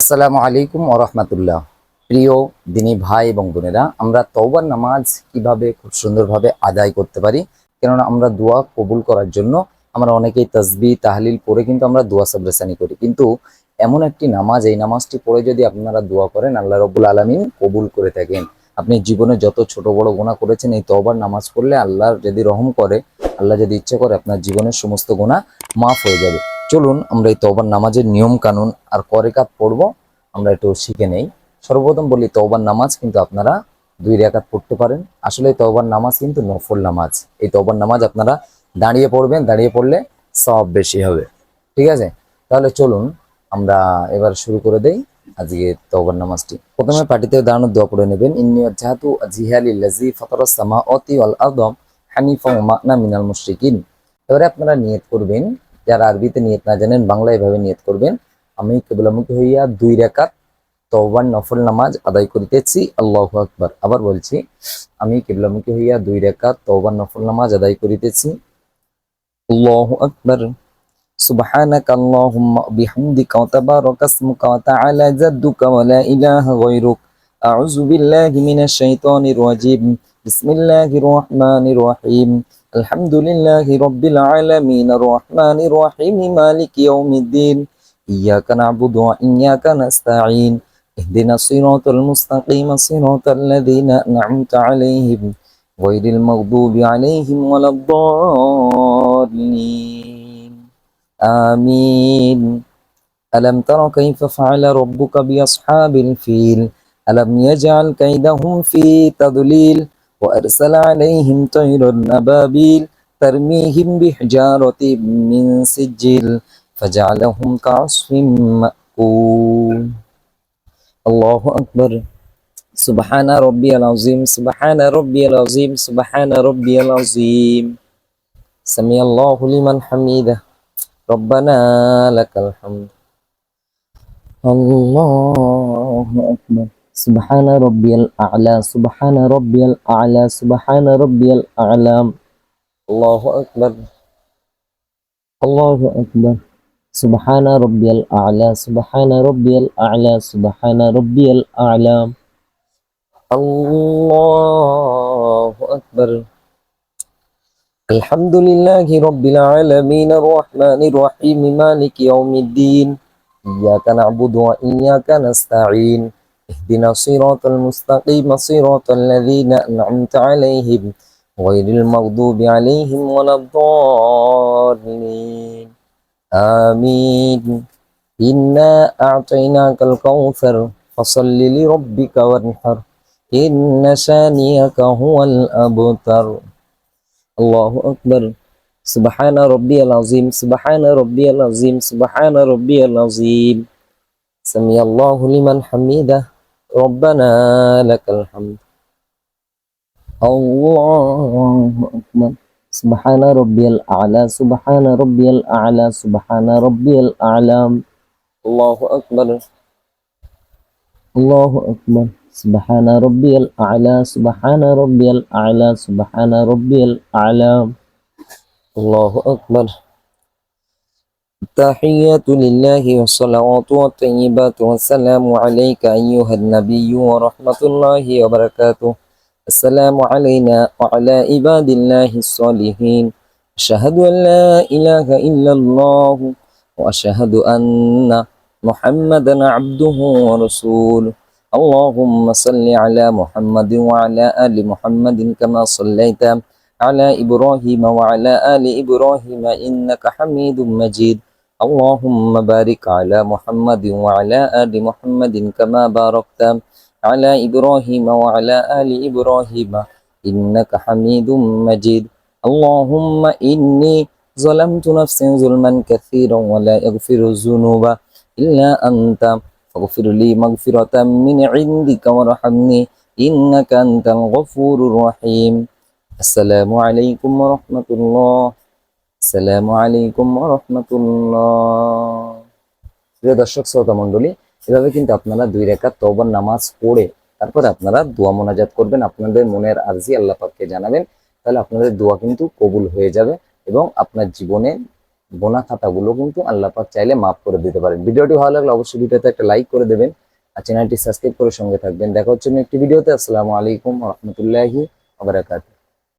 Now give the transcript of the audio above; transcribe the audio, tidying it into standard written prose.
আসসালামু আলাইকুম ওয়া রাহমাতুল্লাহ। প্রিয় দিনী ভাই এবং বোনেরা, আমরা তওবার নামাজ কিভাবে খুব সুন্দরভাবে আদায় করতে পারি, কেননা আমরা দোয়া কবুল করার জন্য আমরা অনেকেই তাসবিহ তাহলিল পড়ে কিন্তু আমরা দোয়া সাবরেসানি করি, কিন্তু এমন একটি নামাজ, এই নামাজটি পড়ে যদি আপনারা দোয়া করেন আল্লাহ রাব্বুল আলামিন কবুল করে থাকেন। আপনি জীবনে যত ছোট বড় গুনাহ করেছেন, এই তওবার নামাজ পড়লে আল্লাহর যদি রহম করে, আল্লাহ যদি ইচ্ছে করে, আপনার জীবনের সমস্ত গুনাহ মাফ হয়ে যাবে। চলুন আমরা এই তওবার নামাজের নিয়ম কানুন আর করেকাত পড়বো, আমরা একটু শিখে নেই। সর্বপ্রথম বলি, তওবার নামাজ কিন্তু আপনারা 2 রাকাত পড়তে পারেন। আসলে তওবার নামাজ কিন্তু নফল নামাজ। এই তওবার নামাজ আপনারা দাঁড়িয়ে পড়বেন, দাঁড়িয়ে পড়লে সওয়াব বেশি হবে। ঠিক আছে, তাহলে চলুন আমরা এবার শুরু করে দেই আজকে তওবার নামাজটি। প্রথমে পাটিতে দাঁড়ানোর দোয়া পড়ে নেবেন। ইন্নী ওয়াজজাহতু ওয়াজহিয়া লিল্লাযী ফাতারাস সামাওয়াতি ওয়াল আরদা হানিফাও ওয়া মা আনা মিনাল মুশরিকিন। এবারে আপনারা নিয়ত করবেন, যারা আরবিতে নিয়ত না জানেন বাংলা এভাবে নিয়ত করবেন, আমি কিবলামুখী হইয়া 2 রাকাত তওবার নফল নামাজ আদায় করিতেছি, আল্লাহু আকবার। আবার বলছি, আমি কিবলামুখী হইয়া 2 রাকাত তওবার নফল নামাজ আদায় করিতেছি, আল্লাহু আকবার। সুবহানাকা আল্লাহুম্মা বিহামদিকা ওয়া তাবারাকা ইসমুকা ওয়া তাআলা জাদ্দুকা ওয়া লা ইলাহা গায়রুক। আউযু বিল্লাহি মিনাশ শাইতানির রাজীম। বিসমিল্লাহির রহমানির রহিম। আলহামদুলিল্লাহি রাব্বিল আলামিন আর রহমানির রহিম মালিকি ইয়াউমিদ্দিন। ইয়্যাকা না'বুদু ওয়া ইয়্যাকা নাস্তাঈন। ইহদিনাস সিরাতাল মুস্তাকিম সিরাতাল লাযীনা আন'আমতা আলাইহিম গায়রিল মাগদুবি আলাইহিম ওয়ালাদ-দাল্লিন। آمين. ألم تر كيف فعل ربك بأصحاب الفيل ألم يجعل كيدهم في تضليل وأرسل عليهم طيرا أبابيل ترميهم بحجارة من سجيل فجعلهم كعصف مأكول. الله أكبر. سبحان ربي العظيم سبحان ربي العظيم سبحان ربي العظيم. سمع الله لمن حمده ربنا لك الحمد. الله أكبر. سبحان ربي الأعلى سبحان ربي الأعلى سبحان ربي الأعلى. الله أكبر. الله أكبر. سبحان ربي الأعلى سبحان ربي الأعلى سبحان ربي الأعلى. الله أكبر. الحمد لله رب العالمين الرحمن الرحيم مالك يوم الدين. إياك نعبد وإياك نستعين. اهدنا الصراط المستقيم صراط الذين أنعمت عليهم غير المغضوب عليهم ولا الضالين. آمين. إنا أعطيناك الكوثر فصل لربك وانحر إن شانئك هو الأبتر. الله أكبر. سبحان ربي العظيم سبحان ربي العظيم سبحان ربي العظيم. سمع الله لمن حمده ربنا لك الحمد. الله أكبر. سبحان ربي الأعلى سبحان ربي الأعلى سبحان ربي الأعلى. الله أكبر. الله أكبر. سبحان ربي الأعلى سبحان ربي الأعلى سبحان ربي الأعلى. الله أكبر. التحيات لله والصلوات والطيبات والسلام عليك أيها النبي ورحمة الله وبركاته. السلام علينا وعلى عباد الله الصالحين. أشهد أن لا إله إلا الله وأشهد أن محمدا عبده ورسوله. اللهم صل على محمد وعلى آل محمد كما صليت على إبراهيم وعلى آل إبراهيم إنك حميد مجيد. اللهم بارك على محمد وعلى آل محمد كما باركت على إبراهيم وعلى آل إبراهيم إنك حميد مجيد. اللهم إني ظلمت نفسي ظلما كثيرا ولا يغفر الذنوب إلا أنت فاغفر لي مغفرة من عندك وارحمني إنك أنت الغفور الرحيم. আসসালামু আলাইকুম ওয়া রাহমাতুল্লাহ। আসসালামু আলাইকুম ওয়া রাহমাতুল্লাহ। প্রিয় দর্শক শ্রোতা মণ্ডলী, এভাবে কিন্তু আপনারা 2 রাকাত তওবার নামাজ পড়ে তারপরে আপনারা দোয়া মোনাজাত করবেন, আপনাদের মনের আরজি আল্লাহ পাককে জানাবেন, তাহলে আপনাদের দোয়া কিন্তু কবুল হয়ে যাবে এবং আপনার জীবনে গোনা খাতাগুলো কিন্তু আল্লাহ পাক চাইলে মাফ করে দিতে পারেন। ভিডিওটি ভালো লাগলে অবশ্যই ভিডিওতে একটা লাইক করে দেবেন আর চ্যানেলটি সাবস্ক্রাইব করে সঙ্গে থাকবেন। দেখা হচ্ছে একটি ভিডিওতে। আসসালামু আলাইকুম ওয়া রাহমাতুল্লাহি ওয়া বারাকাতুহু।